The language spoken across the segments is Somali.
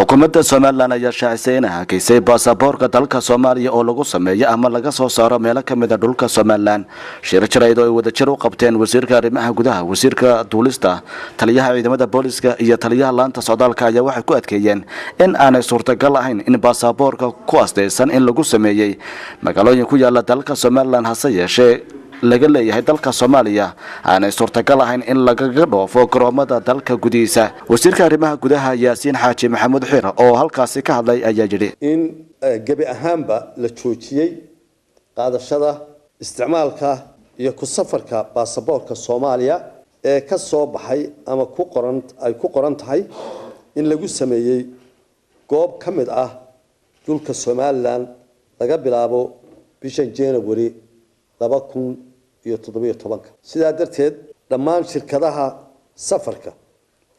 xukuumadda Soomaaliland ayaa shaacisay in ay haysay baasaboorka dalka Soomaaliya oo lagu sameeyo ama laga soo saaro meelo ka mid ah dhulka Soomaaliland. Shir jaraa'id oo ay wadajir u qabteen wasiirka arrimaha gudaha, wasiirka duulista, taliyaha ciidamada booliska iyo taliyaha laanta socdaalka ayaa waxay ku adkeeyeen in aanay suurtagal ahayn in baasaboorka ku astaysan in lagu sameeyay magaalooyin ku yaala dalka Soomaaliland hase yeeshee laga leeyahay dalka Soomaaliya aanay suurtagal ahayn in laga dhoofo garoomada dalka gudihiisa. wasiirka arrimaha gudaha Yaasiin Xaaji Maxamuud Xiir oo halkaasi ka hadlay ayaa yiri in gabi ahaanba la joojiyay qaadashada isticmaalka iyo ku safarka baasaboorka Soomaaliya ee ka soo baxay ama ku qoran tahay in lagu sameeyay goob ka mid ah dhulka Soomaaliland laga bilaabo bishan January 2017 sidaa darteed dhammaan shirkadaha safarka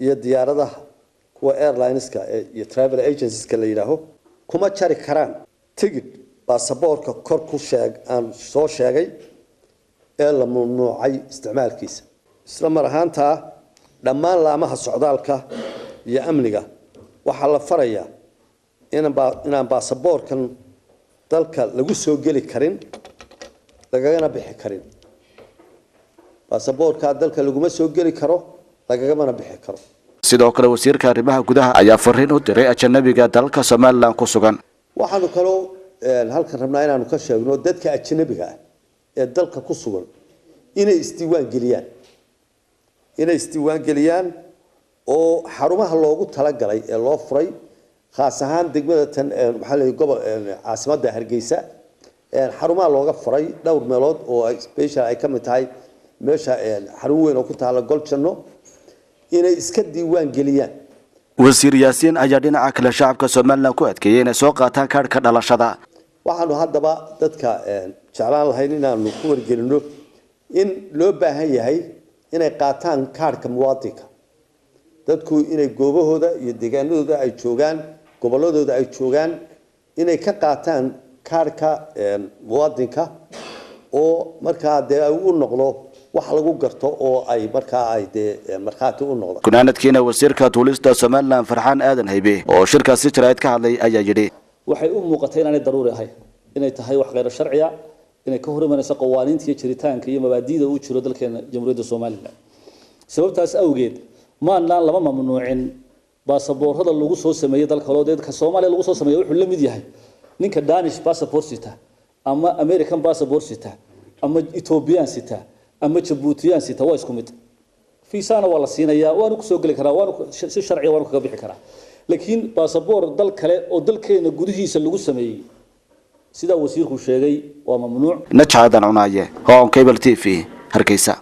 iyo diyaaradaha kuwa airlineska iyo travel agencies-ka la yiraahdo kuma jari karaan tigidh baasaboorka kor ku aan soo sheegay ee la mamnuucay isticmaalkiisa. isla mar ahaanta dhammaan laamaha socdaalka iyo amniga waxaa la farayaa inaan baasaboorkan dalka lagu soo geli karin lagagana bixi karin. baasaboorka dalka laguma soo geli karo lagagana bixi karo. sidoo kale wasiirka arrimaha gudaha ayaa fariin u diray ajnabiga dalka Soomaaliland ku sugan. waxaanu kaloo halkan rabnaa inaanu ka sheegno dadka ajnabiga ah ee dalka ku sugan inay isdiiwaan geliyaan oo xarumaha loogu talagalay ee loo furay khaas ahaan degmada tan waxa la gobol caasimadda Hargeysa xarumaha looga furay dhowr meelood oo special ay ka mid tahay meesha xarun weyn oo ku taala Goljanno inay iska diiwaan geliyaan. wasiir Yaasiin ayaa dhinaca kale shacabka Soomaaliland ku adkeeyay inay soo qaataan kaarka dhalashada. waxaanu haddaba dadka jeclaan lahayn inaanu ku wargelino in loo baahan yahay inay qaataan kaarka muwaadinka. dadku inay goobahooda iyo deegaanadooda ay joogaan goboladooda ay joogaan inay ka qaataan kaarka muwaadinka oo markaa dee ay u noqdo wax lagu garto oo ay markaa ay marxaati u noqdo. kunaanadkiina wasiirka duulista Soomaaliland Farxaan Aadan Haybe oo shirkaasi jaraa'id ka hadlay ayaa yiri waxay u muuqatay inaanay daruuri ahayn inay tahay wax qeyr sharciya inay ka hor imanayso qawaaniinta iyo jiritaanka iyo mabaadiida uu jiro dalkeena Jamhuuriyadda Soomaaliland. sababtaas awgeed maanaan lama mamnuucin baasaboorada lagu soo sameeyay dalka dadka Soomaaliya lagu soo sameeyay wuxuu la mid yahay ninka Danish passport sita ama American passport sita ama Ethiopian sita ama Djiboutian sita waa isku mid. fiisana waa la siinayaa waanu ku soo gali karaa waanu si sharci waanu kaga bixi karaa. laakiin baasaboor dal kale oo dalkeena gudihiisa lagu sameeyay sida wasiirku sheegay waa mamnuuc. Najaadan Cunaaye, Home Cable TV, Hargeysa.